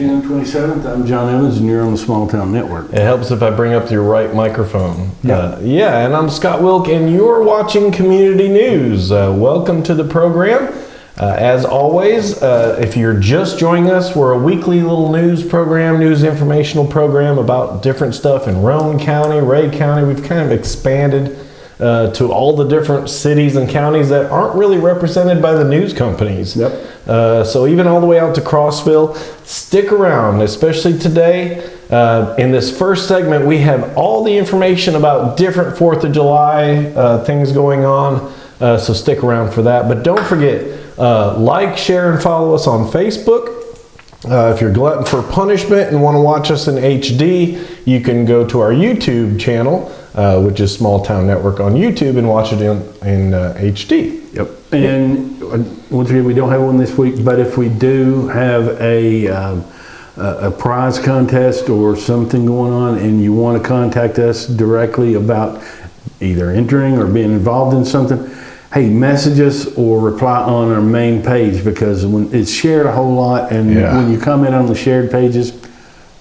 June 27th. I'm John Evans, and you're on the Small Town Network. It helps if I bring up your right microphone. Yeah. And I'm Scott Wilk, and you're watching Community News. Welcome to the program. As always, if you're just joining us, we're a weekly little news informational program about different stuff in Roane County, Ray County. We've kind of expanded to all the different cities and counties that aren't really represented by the news companies. Yep. So even all the way out to Crossville, stick around, especially today. In this first segment, we have all the information about different 4th of July things going on. So stick around for that. But don't forget, like, share, and follow us on Facebook. If you're glutton for punishment and want to watch us in HD, you can go to our YouTube channel, which is Small Town Network on YouTube, and watch it in HD. Yep. And once again, we don't have one this week, but if we do have a prize contest or something going on, and you want to contact us directly about either entering or being involved in something, hey, message us or reply on our main page, because when it's shared a whole lot, and when you comment on the shared pages,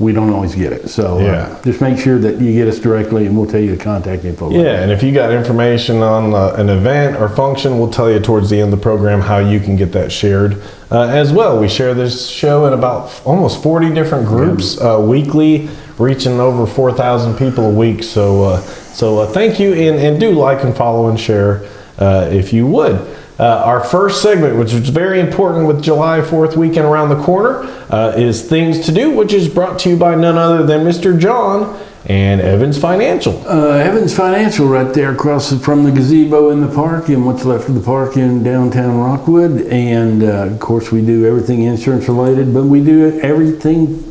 we don't always get it. So just make sure that you get us directly, and we'll tell you the contact info. Yeah, and if you got information on an event or function, we'll tell you towards the end of the program how you can get that shared as well. We share this show in about almost 40 different groups weekly, reaching over 4,000 people a week. So thank you, and do like and follow and share if you would. Our first segment, which is very important with July 4th weekend around the corner, is Things to Do, which is brought to you by none other than Mr. John and Evans Financial. Evans Financial right there across from the gazebo in the park and what's left of the park in downtown Rockwood. And of course, we do everything insurance related, but we do everything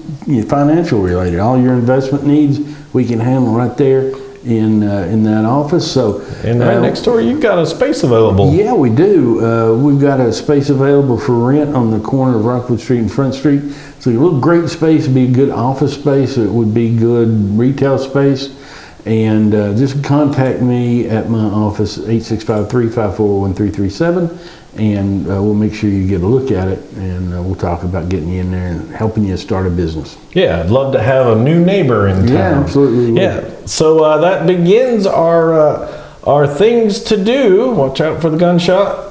financial related. All your investment needs we can handle right there in that office. So, and right next door, you've got a space available. Yeah, we do. We've got a space available for rent on the corner of Rockwood Street and Front Street. So, a little great space would be a good office space. It would be good retail space. And just contact me at my office, 865-354-1337, and we'll make sure you get a look at it, and we'll talk about getting you in there and helping you start a business. Yeah, I'd love to have a new neighbor in town. Yeah, absolutely. Yeah, so that begins our things to do. Watch out for the gunshot.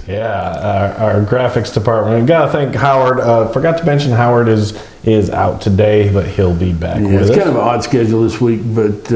Yeah, our graphics department. We gotta thank Howard. Forgot to mention Howard is out today, but he'll be back with us. It's kind of an odd schedule this week, but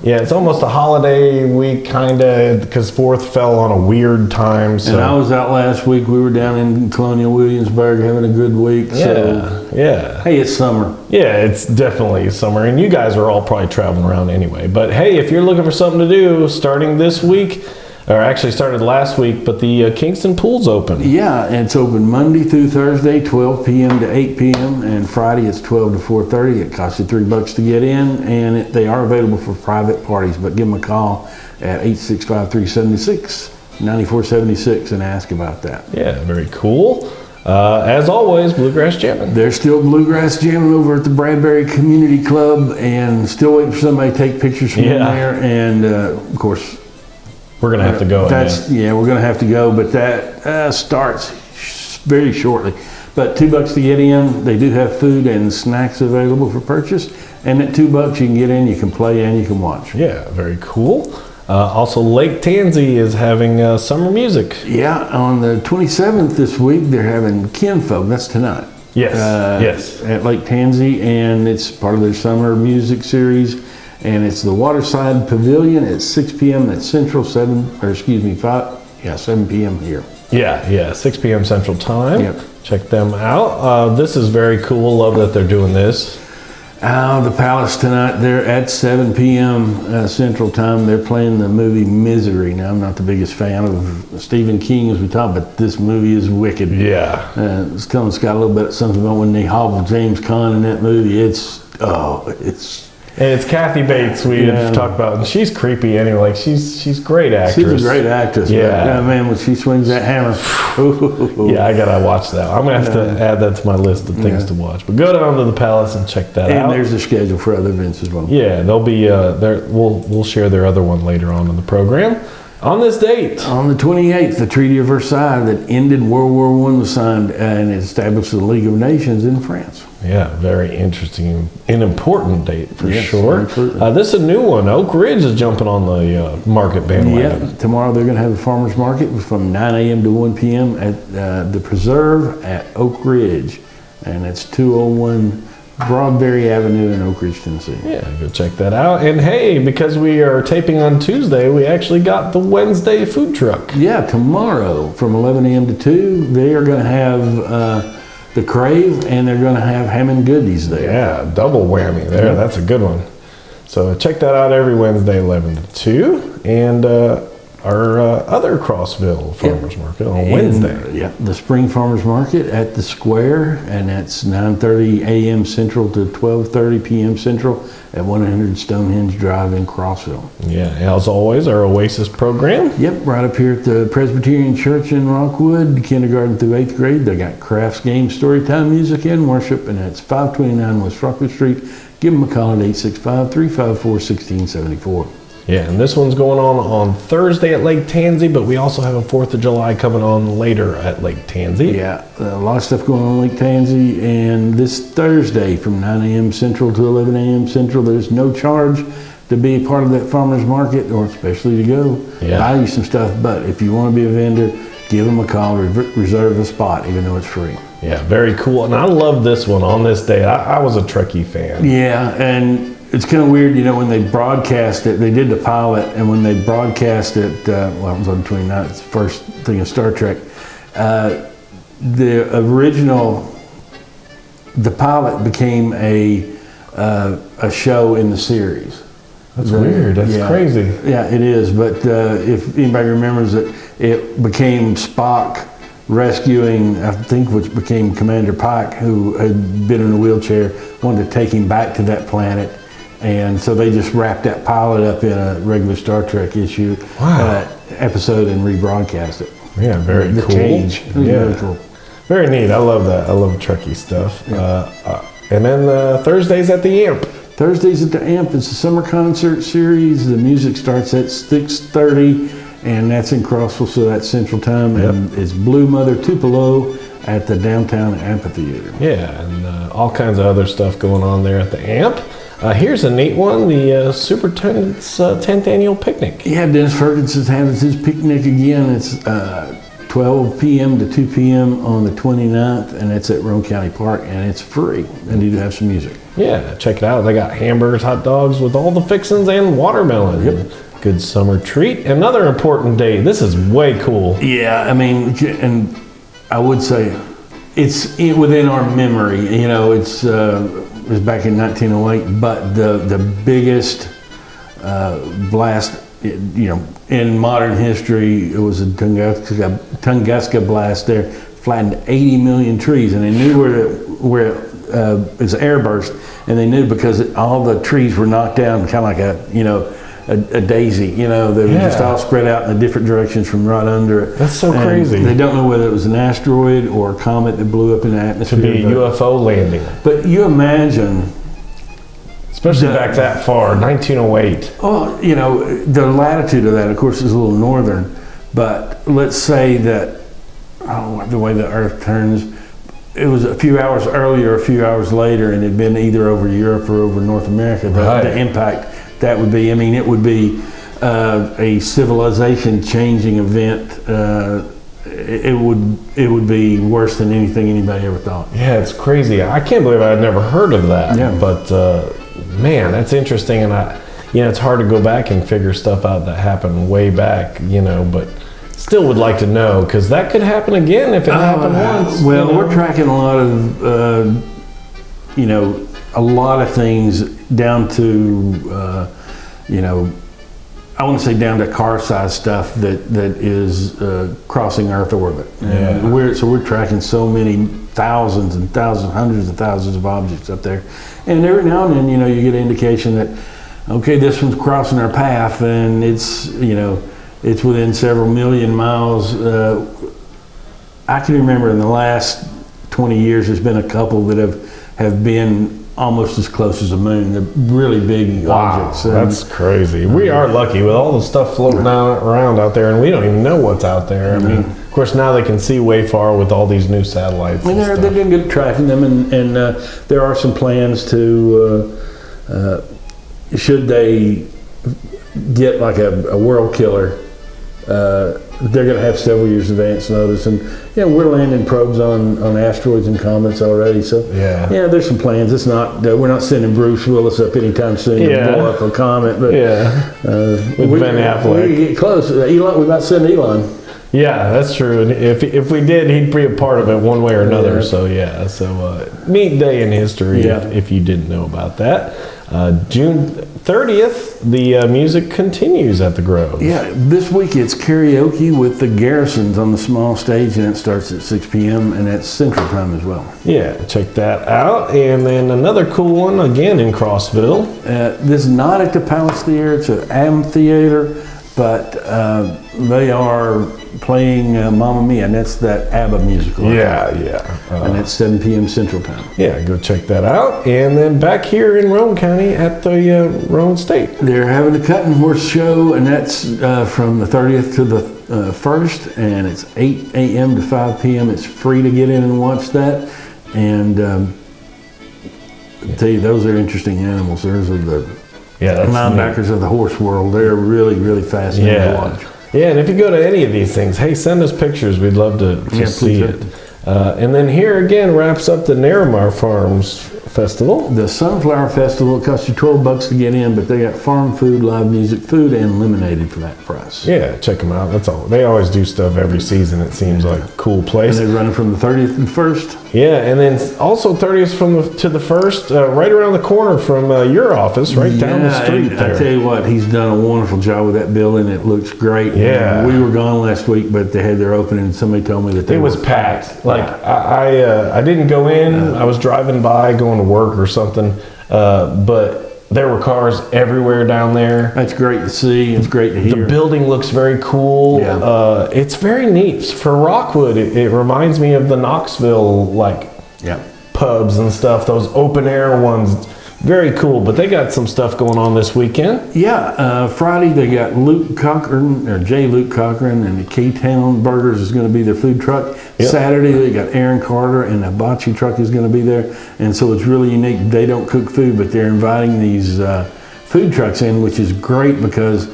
yeah, it's almost a holiday week, kinda, because 4th fell on a weird time. So. And I was out last week. We were down in Colonial Williamsburg having a good week. Yeah. Hey, it's summer. Yeah, it's definitely summer, and you guys are all probably traveling around anyway. But hey, if you're looking for something to do, starting this week. Or actually started last week, but the Kingston Pool's open. Yeah, and it's open Monday through Thursday, 12 p.m. to 8 p.m. and Friday it's 12 to 4:30. It costs you $3 to get in, and they are available for private parties. But give them a call at 865-376-9476 and ask about that. Yeah, very cool. As always, Bluegrass Jamming. They're still Bluegrass Jamming over at the Bradbury Community Club, and still waiting for somebody to take pictures from there. And of course, we're going to have to go. Yeah, we're going to have to go, but that starts very shortly. But $2 to get in. They do have food and snacks available for purchase. And at $2 you can get in, you can play, and you can watch. Yeah, very cool. Also, Lake Tansy is having summer music. Yeah, on the 27th this week, they're having Kinfolk. That's tonight. Yes, yes. At Lake Tansy, and it's part of their summer music series. And it's the Waterside Pavilion at 6 p.m. at Central, 7 p.m. here. Yeah, 6 p.m. Central Time. Yep. Check them out. This is very cool. Love that they're doing this. The Palace tonight, they're at 7 p.m. Central Time. They're playing the movie Misery. Now, I'm not the biggest fan of Stephen King as we talk, but this movie is wicked. Yeah. I was telling Scott a little bit something about when they hobbled James Caan in that movie. It's And it's Kathy Bates we have talked about, and she's creepy anyway. Like she's a great actress. She's a great actress. Yeah, man, when she swings that hammer. Yeah, I gotta watch that. I'm gonna have to add that to my list of things to watch. But go down to the Palace and check that out. And there's a schedule for other events as well. Yeah, they'll be there. We'll share their other one later on in the program. On this date, On the 28th, the Treaty of Versailles that ended World War I was signed and established the League of Nations in France. yeah, very interesting, an important date for Yes, sure. absolutely. This is a new one. Oak Ridge is jumping on the market bandwagon. Yeah, tomorrow they're going to have a farmer's market from 9 a.m. to 1 p.m. at the Preserve at Oak Ridge. And it's 201 Broadberry Avenue in Oak Ridge, Tennessee. Yeah, go check that out. And hey, because we are taping on Tuesday, we actually got the Wednesday food truck. Yeah, tomorrow from 11 a.m. to 2, they are going to have the Crave and they're going to have ham and goodies there. Yeah, double whammy there. Yeah. That's a good one. So check that out every Wednesday, 11 to 2. And our other Crossville Farmers Market on Wednesday. Yeah, the Spring Farmers Market at the Square, and that's 9:30 a.m. Central to 12:30 p.m. Central at 100 Stonehenge Drive in Crossville. Yeah, as always, our Oasis program. Yep, right up here at the Presbyterian Church in Rockwood, kindergarten through 8th grade. They got crafts, games, story time, music, and worship, and that's 529 West Rockwood Street. Give them a call at 865-354-1674. Yeah, and this one's going on Thursday at Lake Tansy, but we also have a 4th of July coming on later at Lake Tansy. Yeah, a lot of stuff going on in Lake Tansy, and this Thursday from 9 a.m. Central to 11 a.m. Central, there's no charge to be a part of that farmer's market, or especially to go buy you some stuff. But if you want to be a vendor, give them a call, reserve a spot, even though it's free. Yeah, very cool. And I love this one on this day. I was a Trekkie fan. Yeah, and it's kind of weird, you know, when they broadcast it, they did the pilot, and when they broadcast it, well, it was on the 29th, it's the first thing of Star Trek, the original, the pilot became a show in the series. That's weird. That's crazy. Yeah, it is. But if anybody remembers it, it became Spock rescuing, I think, which became Commander Pike, who had been in a wheelchair, wanted to take him back to that planet. And so they just wrapped that pilot up in a regular Star Trek issue episode and rebroadcast it. Yeah, very the cool. Change. It was very cool. Very neat. I love that. I love Trekkie stuff. Yeah. And then Thursdays at the Amp. Thursdays at the Amp. It's a summer concert series. The music starts at 6:30, and that's in Crossville, so that's Central Time. Yep. And it's Blue Mother Tupelo at the downtown amphitheater. Yeah, and all kinds of other stuff going on there at the Amp. Here's a neat one, the Superintendent's 10th Annual Picnic. Yeah, Dennis Ferguson's having his picnic again. It's 12 p.m. to 2 p.m. on the 29th, and it's at Roane County Park, and it's free, and you do have some music. Yeah, check it out. They got hamburgers, hot dogs with all the fixins and watermelon. Yep. Good summer treat. Another important day. This is way cool. Yeah, I mean, and I would say it's within our memory. You know, it was back in 1908, but the biggest blast, you know, in modern history, it was a Tunguska blast there, flattened 80 million trees, and they knew where it was airburst, and they knew because all the trees were knocked down, kind of like a daisy, you know, they were just all spread out in the different directions from right under it. That's so And crazy. they don't know whether it was an asteroid or a comet that blew up in the atmosphere. Could be a UFO landing. But you imagine, Especially back that far, 1908. well, you know, the latitude of that, of course, is a little northern, but let's say that, the way the Earth turns, it was a few hours earlier, a few hours later, and it had been either over Europe or over North America, the impact that would be. I mean, it would be a civilization-changing event. It would be worse than anything anybody ever thought. Yeah, it's crazy. I can't believe I'd never heard of that. Yeah. But man, that's interesting, and it's hard to go back and figure stuff out that happened way back, you know, but still would like to know, because that could happen again if it happened once. Well, you know? we're tracking a lot of, a lot of things down to, I want to say down to car-sized stuff that is crossing Earth orbit. And we're tracking so many thousands and thousands, hundreds of thousands of objects up there. And every now and then, you get an indication that, okay, this one's crossing our path, and it's within several million miles. I can remember in the last 20 years, there's been a couple that have been almost as close as the moon. They're really big objects. That's crazy. We are lucky with all the stuff floating around out there, and we don't even know what's out there. I mean, of course, now they can see way far with all these new satellites. And they're doing good at tracking them, and there are some plans to, should they get like a world killer, they're going to have several years advance notice, and we're landing probes on asteroids and comets already. So there's some plans. It's not we're not sending Bruce Willis up anytime soon to blow up a comet, but with Ben Affleck, we get close. Elon, we about send Elon. Yeah, that's true. And if we did, he'd be a part of it one way or another. So neat day in history if you didn't know about that. June 30th, the music continues at the Grove. Yeah, this week it's karaoke with the Garrisons on the small stage, and it starts at 6 p.m. and that's Central Time as well. Yeah, check that out. And then another cool one again in Crossville. This is not at the Palace Theater; it's an amphitheater, but they are playing Mamma Mia, and that's that ABBA musical. And it's 7 p.m. Central Time. Yeah, go check that out. And then back here in Roane County at the Roane State. They're having a cutting horse show, and that's from the 30th to the 1st, and it's 8 a.m. to 5 p.m. It's free to get in and watch that. And I'll tell you, those are interesting animals. Those are the linebackers of the horse world. They're really, really fascinating to watch. Yeah, and if you go to any of these things, hey, send us pictures. We'd love to see it. And then here again wraps up the Narramar Farms Festival. The Sunflower Festival, it costs you $12 to get in, but they got farm food, live music, food, and lemonade for that price. Yeah, check them out. That's all. They always do stuff every season. It seems like a cool place. And they're running from the 30th and 1st. Yeah, and then also 30th to the 1st, right around the corner from your office, right down the street there. I tell you what, he's done a wonderful job with that building. It looks great. Yeah. We were gone last week, but they had their opening, and somebody told me that it was packed. Like I didn't go in. I was driving by, going to work or something, but there were cars everywhere down there. That's great to see. It's great to hear. The building looks very cool. Yeah. It's very neat. For Rockwood, it reminds me of the Knoxville pubs and stuff. Those open air ones. Very cool, but they got some stuff going on this weekend. Yeah, Friday they got Luke Cochran, or J. Luke Cochran, and the K-Town Burgers is going to be their food truck. Yep. Saturday they got Aaron Carter, and the Hibachi truck is going to be there. And so it's really unique. They don't cook food, but they're inviting these food trucks in, which is great because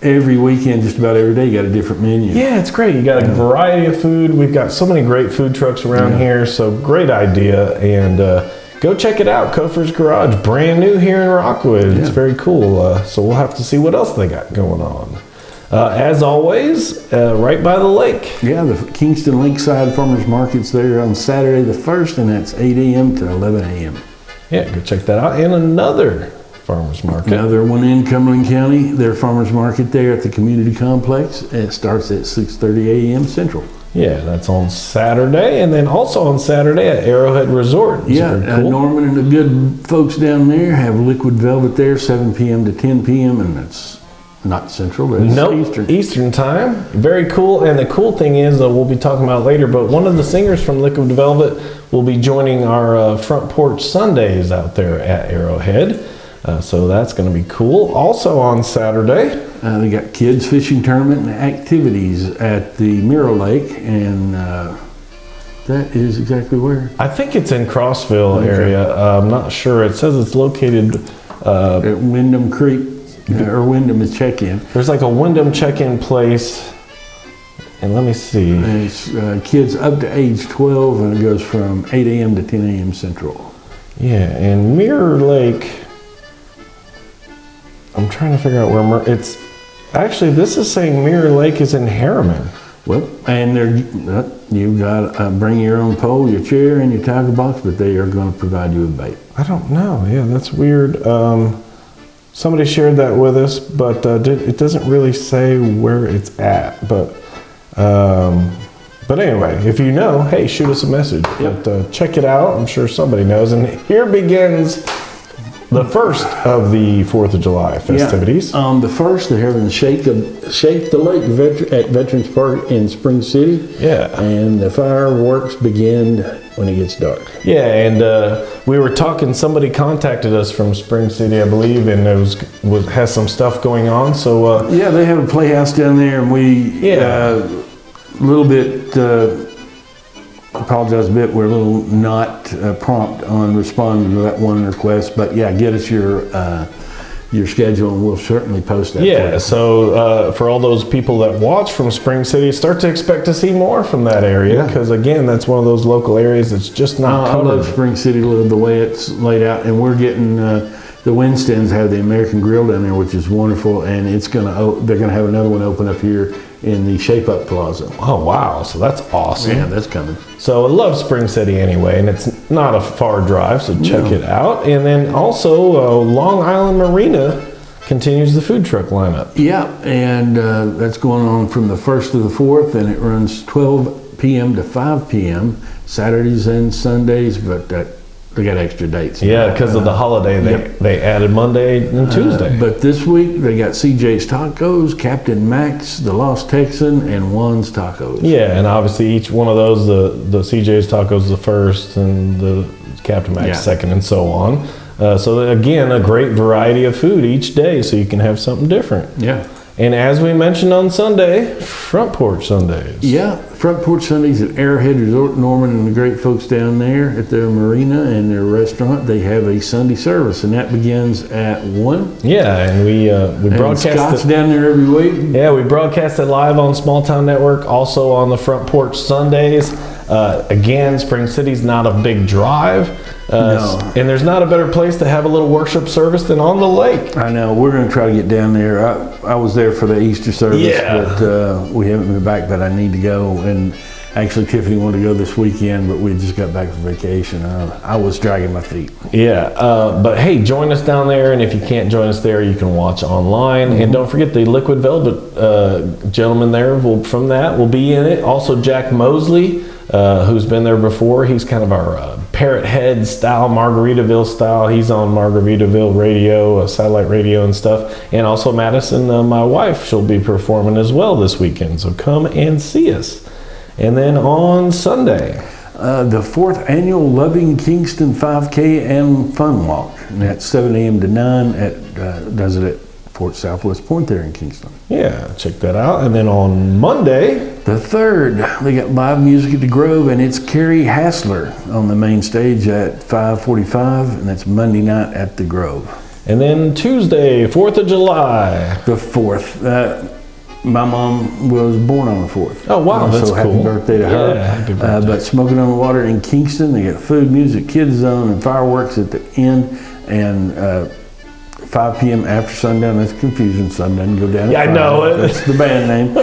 every weekend, just about every day, you got a different menu. Yeah, it's great. You got a variety of food. We've got so many great food trucks around here, so great idea. And go check it out. Kofer's Garage, brand new here in Rockwood. It's very cool. So we'll have to see what else they got going on. As always, right by the lake. Yeah, the Kingston Lakeside Farmers Market's there on Saturday the 1st, and that's 8 a.m. to 11 a.m. Yeah, go check that out. And another farmers market. Another one in Cumberland County. Their farmers market there at the community complex. It starts at 6:30 a.m. Central. Yeah, that's on Saturday, and then also on Saturday at Arrowhead Resort. Cool. Norman and the good folks down there have Liquid Velvet there, 7 p.m. to 10 p.m., and that's not Central, but it's Eastern time. Very cool, and the cool thing is, we'll be talking about later, but one of the singers from Liquid Velvet will be joining our Front Porch Sundays out there at Arrowhead, so that's going to be cool. Also on Saturday, they got kids fishing tournament and activities at the Mirror Lake, and that is exactly where? I think it's in Crossville area. I'm not sure. It says it's located at Wyndham Creek, or Wyndham is check-in. There's like a Wyndham check-in place, and let me see. And it's kids up to age 12, and it goes from 8 a.m. to 10 a.m. Central. Yeah, and Mirror Lake, I'm trying to figure out where it's. Actually, this is saying Mirror Lake is in Harriman. Well, and you've got to bring your own pole, your chair, and your tackle box, but they are going to provide you with bait. I don't know. Yeah, that's weird. Somebody shared that with us, but it doesn't really say where it's at. But anyway, if you know, hey, shoot us a message. Yep. But check it out. I'm sure somebody knows. And here begins the first of the 4th of July festivities. Yeah. On the first, they're having Shake the Lake at Veterans Park in Spring City. Yeah. And the fireworks begin when it gets dark. Yeah, and we were talking, somebody contacted us from Spring City, I believe, and it has some stuff going on. So yeah, they have a playhouse down there, and we a little bit apologize a bit. We're a little not prompt on responding to that one request, but yeah, get us your schedule, and we'll certainly post that. Yeah, so for all those people that watch from Spring City, start to expect to see more from that area, because again, that's one of those local areas that's just not covered. I love Spring City, the way it's laid out, and we're getting the Winstons have the American Grill down there, which is wonderful, and they're gonna have another one open up here in the Shape Up Plaza. Oh wow, so that's awesome. Yeah, that's coming. So I love Spring City anyway, and it's not a far drive, so check it out. And then also Long Island Marina continues the food truck lineup. Yeah, and that's going on from the 1st to the 4th, and it runs 12 p.m. to 5 p.m. Saturdays and Sundays, but they got extra dates. Yeah, because of the holiday, they added Monday and Tuesday. But this week, they got CJ's Tacos, Captain Max, The Lost Texan, and Juan's Tacos. Yeah, and obviously each one of those, the CJ's Tacos the first, and the Captain Max second, and so on. So again, a great variety of food each day, so you can have something different. Yeah. And as we mentioned on Sunday, Front Porch Sundays. Yeah, Front Porch Sundays at Arrowhead Resort, Norman, and the great folks down there at their marina and their restaurant. They have a Sunday service, and that begins at 1. Yeah, and we broadcast Scott's down there every week. Yeah, we broadcast it live on Small Town Network, also on the Front Porch Sundays. Again, Spring City's not a big drive, and there's not a better place to have a little worship service than on the lake. I know, we're going to try to get down there. I was there for the Easter service, but we haven't been back, but I need to go. And actually, Tiffany wanted to go this weekend, but we just got back from vacation. I was dragging my feet. Yeah, but hey, join us down there, and if you can't join us there, you can watch online. And don't forget the Liquid Velvet gentleman there will be in it. Also, Jack Mosley, who's been there before. He's kind of our Parrot Head style, Margaritaville style. He's on Margaritaville radio, satellite radio and stuff. And also Madison, my wife, she'll be performing as well this weekend. So come and see us. And then on Sunday, the 4th annual Loving Kingston 5K and Fun Walk. And that's 7 a.m. to 9 does it at Fort Southwest Point there in Kingston. Yeah, check that out. And then on Monday, the 3rd, they got live music at the Grove, and it's Carrie Hassler on the main stage at 5:45, and that's Monday night at the Grove. And then Tuesday, 4th of July. The 4th. My mom was born on the 4th. Oh, wow, that's so happy cool. birthday to her. Happy birthday. But Smoking on the Water in Kingston, they got food, music, kids zone, and fireworks at the end, and 5 p.m. after sundown. That's confusing. Sundown go down. Yeah, I know it. That's the band name.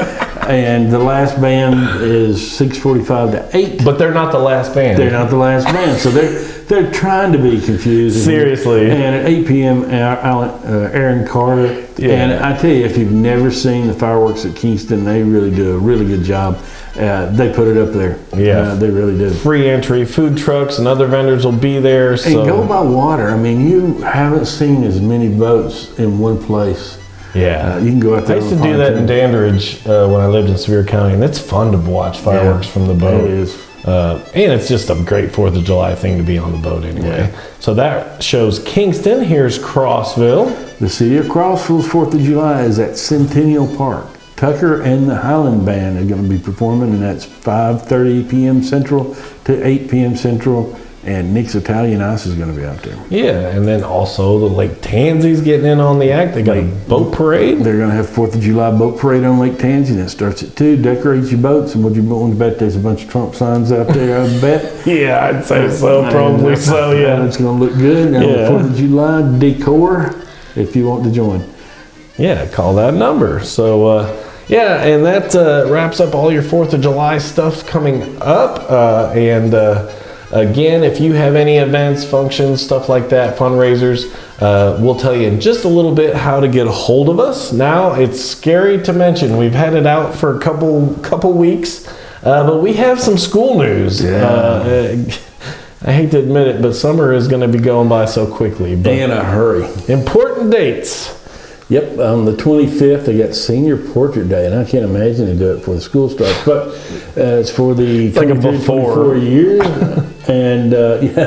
And the last band is 6:45 to 8. But they're not the last band. They're not the last band, so they're trying to be confusing. Seriously. And at 8 p.m., Aaron Carter. Yeah. And I tell you, if you've never seen the fireworks at Kingston, they really do a really good job. They put it up there. Yeah, they really did. Free entry, food trucks and other vendors will be there. So. And go by water. I mean, you haven't seen as many boats in one place. Yeah, you can go out there. I used to do that in Dandridge when I lived in Sevier County, and it's fun to watch fireworks from the boat. It is. And it's just a great 4th of July thing to be on the boat anyway. Yeah. So that shows Kingston. Here's Crossville. The city of Crossville's 4th of July is at Centennial Park. Tucker and the Highland Band are going to be performing, and that's 5:30 p.m. Central to 8 p.m. Central. And Nick's Italian Ice is going to be out there. Yeah, and then also the Lake Tansy's getting in on the act. They got a boat parade. They're going to have 4th of July boat parade on Lake Tansy. That starts at 2. Decorate your boats, and would you bet there's a bunch of Trump signs out there, I bet? Yeah, I'd say so, probably so, yeah. It's going to look good. Now, Yeah. 4th of July decor, if you want to join. Yeah, call that number. So, yeah, and that wraps up all your 4th of July stuff coming up. Again, if you have any events, functions, stuff like that, fundraisers, we'll tell you in just a little bit how to get a hold of us. Now, it's scary to mention, we've had it out for a couple weeks, but we have some school news. Yeah. I hate to admit it, but summer is going to be going by so quickly. But In a hurry. important dates. Yep, on the 25th, they got Senior Portrait Day, and I can't imagine they do it before the school starts, but it's for the like a before. 24 years, and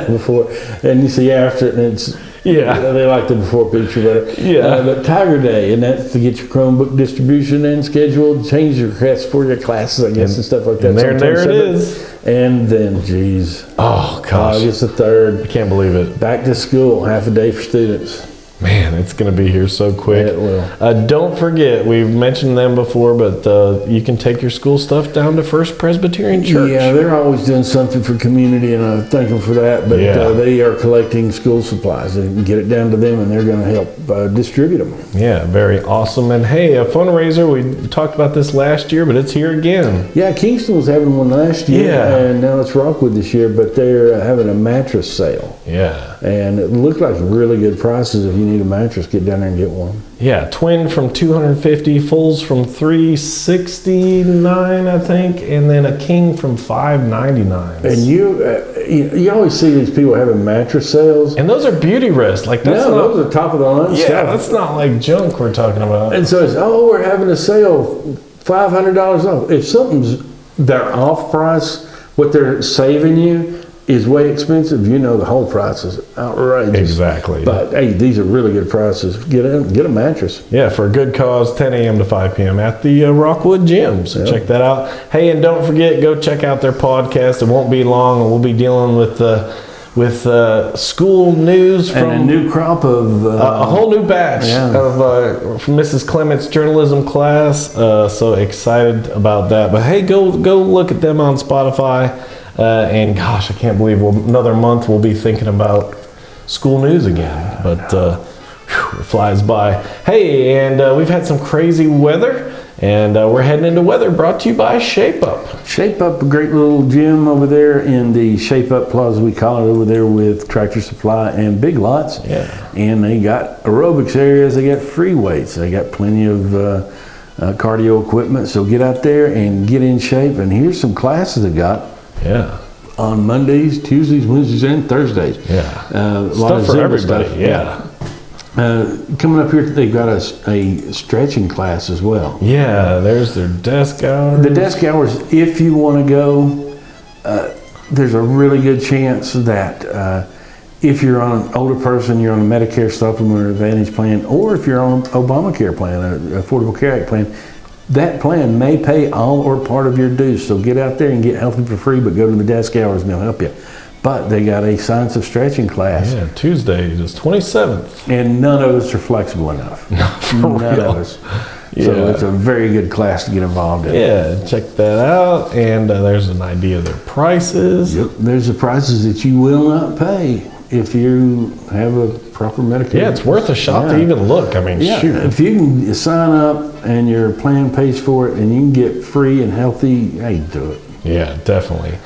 before, and you see after it, and it's, they like the before picture better. Yeah. But Tiger Day, and that's to get your Chromebook distribution and scheduled, change your requests for your classes, I guess, and stuff like that. And there it is. And then, geez. Oh, gosh. August the 3rd. I can't believe it. Back to school, half a day for students. Man, it's going to be here so quick. It will. Don't forget, we've mentioned them before, but you can take your school stuff down to First Presbyterian Church. Yeah, they're always doing something for community, and I thank them for that. But they are collecting school supplies and get it down to them, and they're going to help distribute them. Yeah, very awesome. And hey, a fundraiser, we talked about this last year, but it's here again. Yeah, Kingston was having one last year, and now it's Rockwood this year, but they're having a mattress sale. Yeah. And it looked like really good prices. If you need a mattress, get down there and get one. Yeah, twin from $250, fulls from $369, I think, and then a king from $599. And you always see these people having mattress sales. And those are beauty rests. Like that's those are top of the line stuff. Yeah, that's not like junk we're talking about. And so it's, we're having a sale, $500 off. If something's they're off price, what they're saving you is way expensive, the whole price is outrageous. Exactly. But hey, these are really good prices. Get a mattress. Yeah, for a good cause, 10 a.m. to 5 p.m. at the Rockwood Gym. So check that out. Hey, and don't forget, go check out their podcast. It won't be long, and we'll be dealing with school news from and a new crop of a whole new batch of from Mrs. Clement's journalism class. So excited about that. But hey, go look at them on Spotify. And gosh, I can't believe another month we'll be thinking about school news again. But it flies by. Hey, and we've had some crazy weather, and we're heading into weather brought to you by Shape Up. Shape Up, a great little gym over there in the Shape Up Plaza, we call it, over there with Tractor Supply and Big Lots. Yeah. And they got aerobics areas, they got free weights, they got plenty of cardio equipment. So get out there and get in shape. And here's some classes they got. Yeah. On Mondays, Tuesdays, Wednesdays, and Thursdays. Yeah. A lot Stuff of for Zumba everybody. stuff. Yeah. Coming up here, they've got a stretching class as well. Yeah, there's their desk hours. The desk hours, if you want to go, there's a really good chance that if you're an older person, you're on a Medicare supplement or Advantage plan, or if you're on an Obamacare plan, an Affordable Care Act plan, that plan may pay all or part of your dues. So get out there and get healthy for free, but go to the desk hours and they'll help you. But they got a Science of Stretching class. Yeah, Tuesday is 27th. And none of us are flexible enough. None of us. So it's a very good class to get involved in. Yeah, check that out. And there's an idea of their prices. Yep, there's the prices that you will not pay if you have a proper Medicare. Yeah, it's worth a shot to even look. I mean, shoot. If you can sign up and your plan pays for it and you can get free and healthy, hey, do it. Yeah, definitely.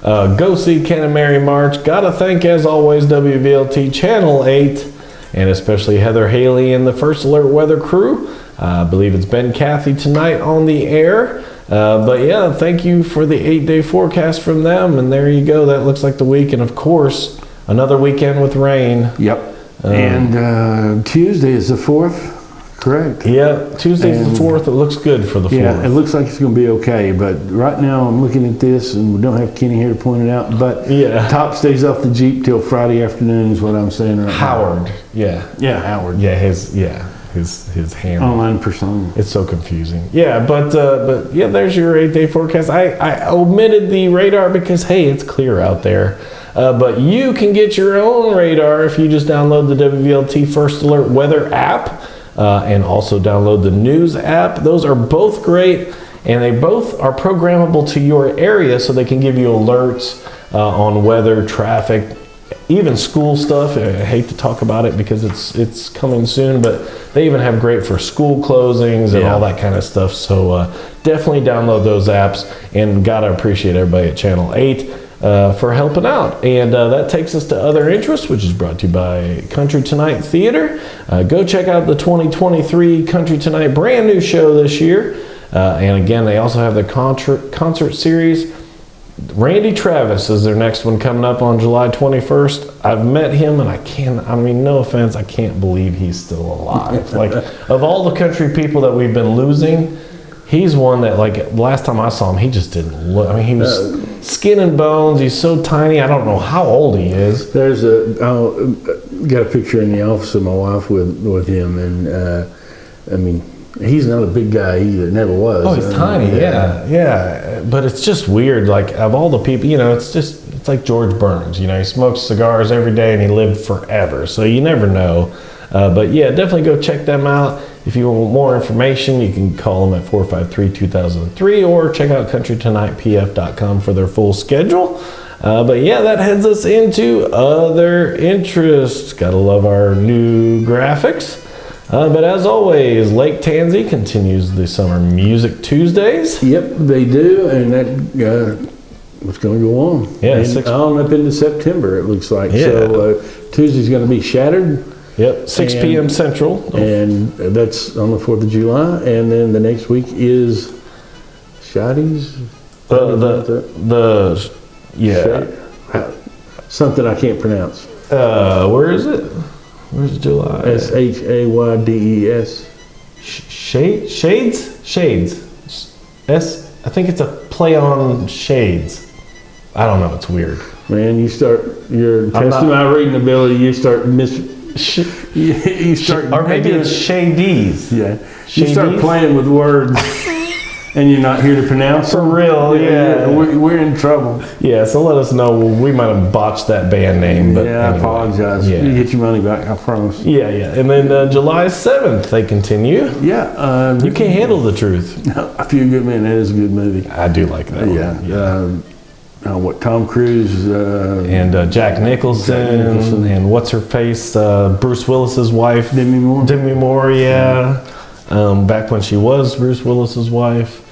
Go see Ken and Mary March. Gotta thank, as always, WVLT Channel 8, and especially Heather Haley and the First Alert Weather crew. I believe it's Ben Cathy tonight on the air. But yeah, thank you for the 8-day forecast from them. And there you go. That looks like the week. And of course, another weekend with rain. Yep. And Tuesday is the 4th, correct? Yeah, Tuesday's the 4th. It looks good for the 4th. Yeah, it looks like it's going to be okay. But right now I'm looking at this, and we don't have Kenny here to point it out. But Top stays off the Jeep till Friday afternoon is what I'm saying right now. Howard. Yeah, Howard. Yeah, his hand. Online persona. It's so confusing. Yeah, but yeah, there's your 8-day forecast. I omitted the radar because, hey, it's clear out there. But you can get your own radar if you just download the WVLT First Alert Weather app and also download the News app. Those are both great, and they both are programmable to your area so they can give you alerts on weather, traffic, even school stuff. I hate to talk about it because it's coming soon, but they even have great for school closings and all that kind of stuff. So definitely download those apps, and gotta appreciate everybody at Channel 8 for helping out. And that takes us to other interests, which is brought to you by Country Tonight Theater. Go check out the 2023 Country Tonight brand new show this year. And again, they also have the concert series. Randy Travis is their next one coming up on July 21st. I've met him and I mean, no offense, I can't believe he's still alive. Like, of all the country people that we've been losing, he's one that, like, last time I saw him, he just didn't look. I mean, he was skin and bones. He's so tiny. I don't know how old he is. There's got a picture in the office of my wife with him, and I mean, he's not a big guy either. Never was. Oh, he's tiny. Yeah. But it's just weird. Like, of all the people, you know, it's like George Burns. You know, he smokes cigars every day and he lived forever. So you never know. But yeah, definitely go check them out. If you want more information, you can call them at 453-2003 or check out countrytonightpf.com for their full schedule. But yeah, that heads us into other interests. Gotta love our new graphics. But as always, Lake Tansy continues the Summer Music Tuesdays. Yep, they do, and that what's going to go on. Yeah, and on up into September, it looks like. Yeah. So Tuesday's going to be Shattered. Yep, 6 p.m. Central. And that's on the 4th of July. And then the next week is Shotties. Something I can't pronounce. Where is it? Where's July? Shaydes. Shades. I think it's a play on shades. I don't know. It's weird. Man, you start your testing my reading ability. You start you start, or maybe it's shadies. Yeah, Shadies? You start playing with words, and you're not here to pronounce For them. real, yeah. We're in trouble. Yeah, so let us know. We might have botched that band name, but yeah, anyway. I apologize. Yeah. You get your money back, I promise. Yeah, and then July 7th they continue. Yeah, You Can't Handle the Truth. A Few Good Men. That is a good movie. I do like that one. Yeah. What Tom Cruise and Jack Nicholson and what's her face, Bruce Willis's wife, Demi Moore. Yeah. Back when she was Bruce Willis's wife.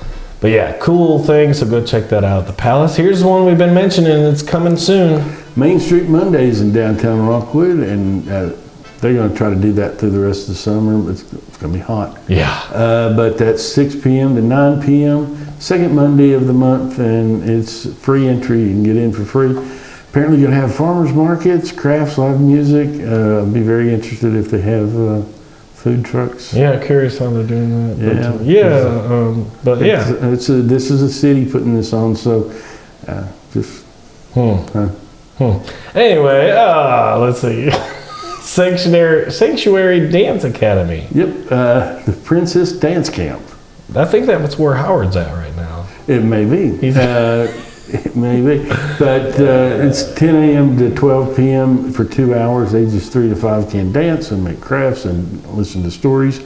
But yeah, cool thing. So go check that out. The Palace. Here's one we've been mentioning. It's coming soon. Main Street Mondays in downtown Rockwood, and they're going to try to do that through the rest of the summer. It's going to be hot. Yeah. But that's 6 p.m. to 9 p.m. Second Monday of the month, and it's free entry. You can get in for free. Apparently, you're going to have farmers markets, crafts, live music. I'd be very interested if they have food trucks. Yeah, curious how they're doing that. This is a city putting this on, so just. Anyway, let's see. Sanctuary Dance Academy. Yep, the Princess Dance Camp. I think that's where Howard's at right now. It may be. It may be. But it's 10 a.m. to 12 p.m. for 2 hours. Ages 3 to 5 can dance and make crafts and listen to stories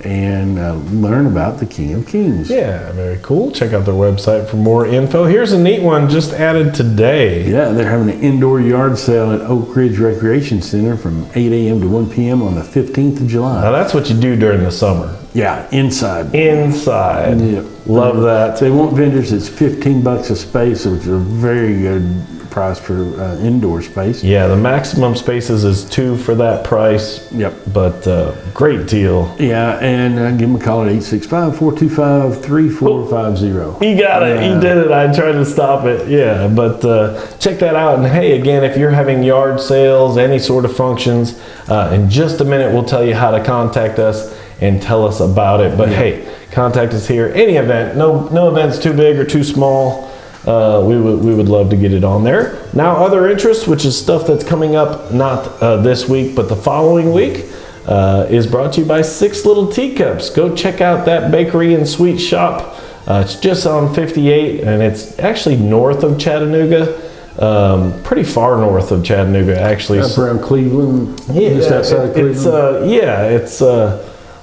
and learn about the King of Kings. Yeah, very cool. Check out their website for more info. Here's a neat one just added today. Yeah, they're having an indoor yard sale at Oak Ridge Recreation Center from 8 a.m. to 1 p.m. on the 15th of July. Now that's what you do during the summer. Yeah, inside. Yep. Love that. They want vendors. It's $15 a space, which is a very good price for indoor space. Yeah, the maximum spaces is 2 for that price. Yep. But great deal. Yeah, and give them a call at 865-425-3450. You got it. You did it. I tried to stop it. Yeah, but check that out. And hey, again, if you're having yard sales, any sort of functions, in just a minute we'll tell you how to contact us and tell us about it. But hey, contact us here. Any event, no event's too big or too small. We would love to get it on there. Now, other interests, which is stuff that's coming up not this week but the following week, is brought to you by Six Little Teacups. Go check out that bakery and sweet shop. It's just on 58, and it's actually north of Chattanooga. Pretty far north of Chattanooga, actually. Up around Cleveland. Yeah, just outside of Cleveland. It's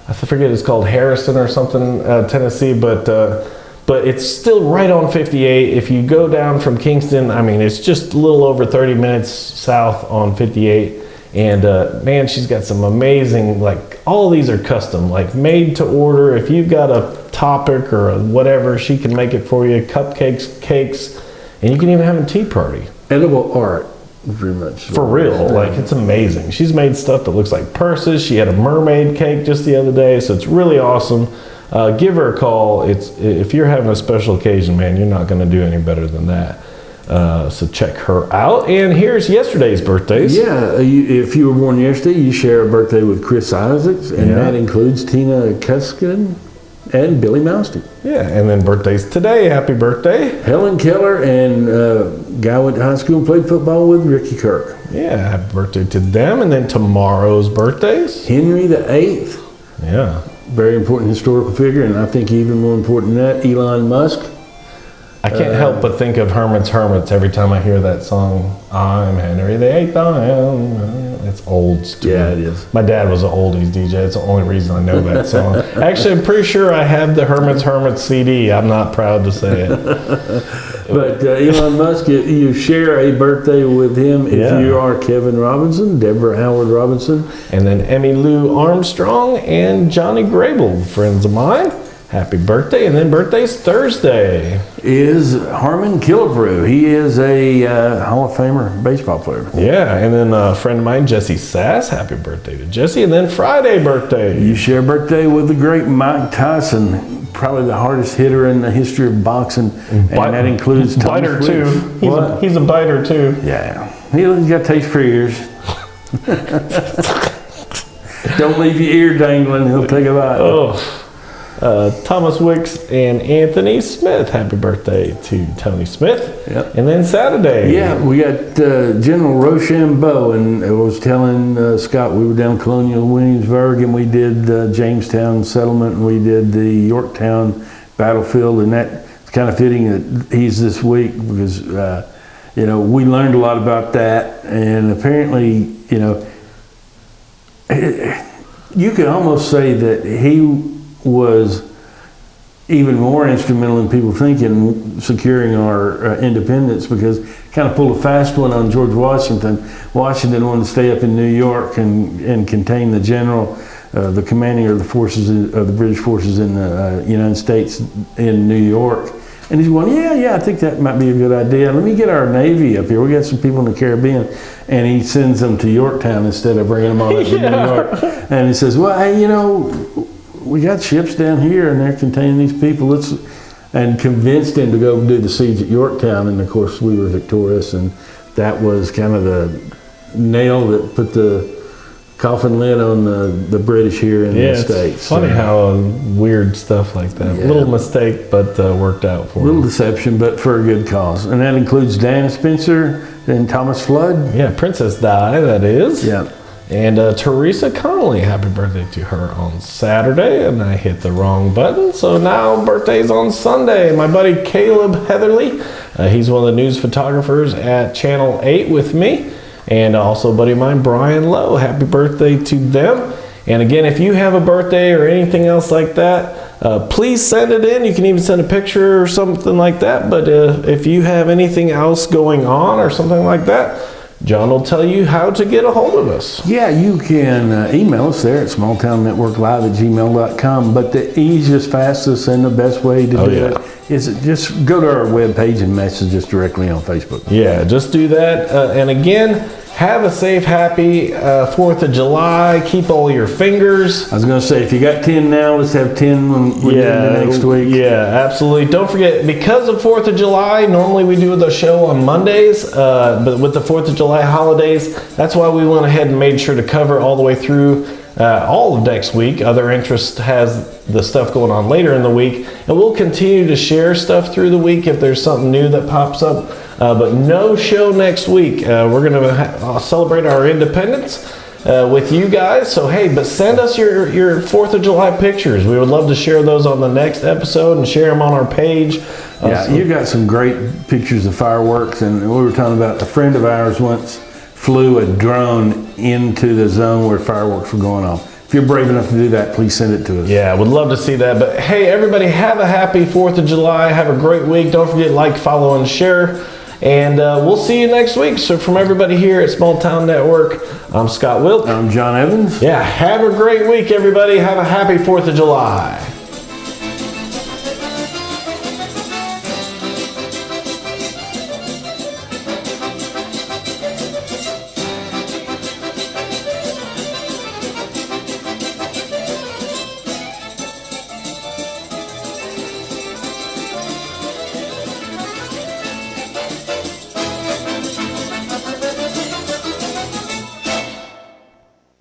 I forget, it's called Harrison or something, Tennessee, but it's still right on 58. If you go down from Kingston, I mean, it's just a little over 30 minutes south on 58. And man, she's got some amazing, like, all of these are custom, like made to order. If you've got a topic or whatever, she can make it for you. Cupcakes, cakes, and you can even have a tea party. Edible art. Very much. For real, like, it's amazing. She's made stuff that looks like purses. She had a mermaid cake just the other day, so it's really awesome. Give her a call. If you're having a special occasion, man, you're not going to do any better than that. So check her out. And here's yesterday's birthdays. Yeah, if you were born yesterday, you share a birthday with Chris Isaacs, and that includes Tina Cuskin and Billy Mousty. Yeah, and then birthdays today. Happy birthday. Helen Keller and guy went to high school and played football with, Ricky Kirk. Yeah, happy birthday to them. And then tomorrow's birthdays. Henry VIII. Yeah. Very important historical figure, and I think even more important than that, Elon Musk. I can't help but think of Herman's Hermits every time I hear that song. I'm Henry VIII. It's old. Stupid. Yeah, it is. My dad was an oldies DJ. It's the only reason I know that song. Actually, I'm pretty sure I have the Herman's Hermits CD. I'm not proud to say it. But Elon Musk, you share a birthday with him if you are Kevin Robinson, Deborah Howard Robinson. And then Emmy Lou Armstrong and Johnny Grable, friends of mine. Happy birthday. And then birthday's Thursday. Is Harmon Killebrew. He is a Hall of Famer baseball player. Yeah, and then a friend of mine, Jesse Sass. Happy birthday to Jesse. And then Friday birthday. You share a birthday with the great Mike Tyson, probably the hardest hitter in the history of boxing. And that includes biter too. He's a biter too. Yeah. He's got taste for ears. Don't leave your ear dangling. He'll take a bite. Oh. Thomas Wicks and Anthony Smith. Happy birthday to Tony Smith. Yep. And then Saturday. Yeah, we got General Rochambeau, and I was telling Scott, we were down Colonial Williamsburg, and we did Jamestown settlement, and we did the Yorktown battlefield, and that's kind of fitting that he's this week because, we learned a lot about that, and apparently, you could almost say that he was even more instrumental than people think in securing our independence because kind of pulled a fast one on George Washington. Washington wanted to stay up in New York and contain the general, the commanding of the forces of the British forces in the United States in New York. And he's going, yeah, I think that might be a good idea. Let me get our Navy up here. We got some people in the Caribbean. And he sends them to Yorktown instead of bringing them all up to New York. And he says, well, hey, we got ships down here and they're containing these people. And convinced him to go do the siege at Yorktown. And of course we were victorious, and that was kind of the nail that put the coffin lid on the British here in the States. It's funny how weird stuff like that. Yeah. Little mistake, but worked out for Little him. deception, but for a good cause. And that includes Diana Spencer and Thomas Flood. Yeah, Princess Di, that is. Yeah. And Teresa Connolly, happy birthday to her on Saturday, and I hit the wrong button, so now birthday's on Sunday. My buddy Caleb Heatherly, he's one of the news photographers at Channel 8 with me, and also a buddy of mine, Brian Lowe, happy birthday to them. And again, if you have a birthday or anything else like that, please send it in. You can even send a picture or something like that, but if you have anything else going on or something like that, John will tell you how to get a hold of us. Yeah, you can email us there at smalltownnetworklive@gmail.com. But the easiest, fastest, and the best way to do it is just go to our webpage and message us directly on Facebook. Yeah, just do that. And again, have a safe, happy 4th of July. Keep all your fingers. I was going to say, if you got 10 now, let's have 10 when we get into next week. Yeah, absolutely. Don't forget, because of 4th of July, normally we do the show on Mondays, but with the 4th of July holidays, that's why we went ahead and made sure to cover all the way through all of next week. Other Interest has the stuff going on later in the week, and we'll continue to share stuff through the week if there's something new that pops up. But no show next week. We're going to celebrate our independence with you guys. So hey, but send us your 4th of July pictures. We would love to share those on the next episode and share them on our page. You got some great pictures of fireworks, and we were talking about a friend of ours once flew a drone into the zone where fireworks were going off. If you're brave enough to do that, please send it to us. Yeah, would love to see that. But hey, everybody, have a happy 4th of July. Have a great week. Don't forget, like, follow, and share. And we'll see you next week. So from everybody here at Small Town Network, I'm Scott Wilt. I'm John Evans. Yeah, have a great week, everybody. Have a happy 4th of July.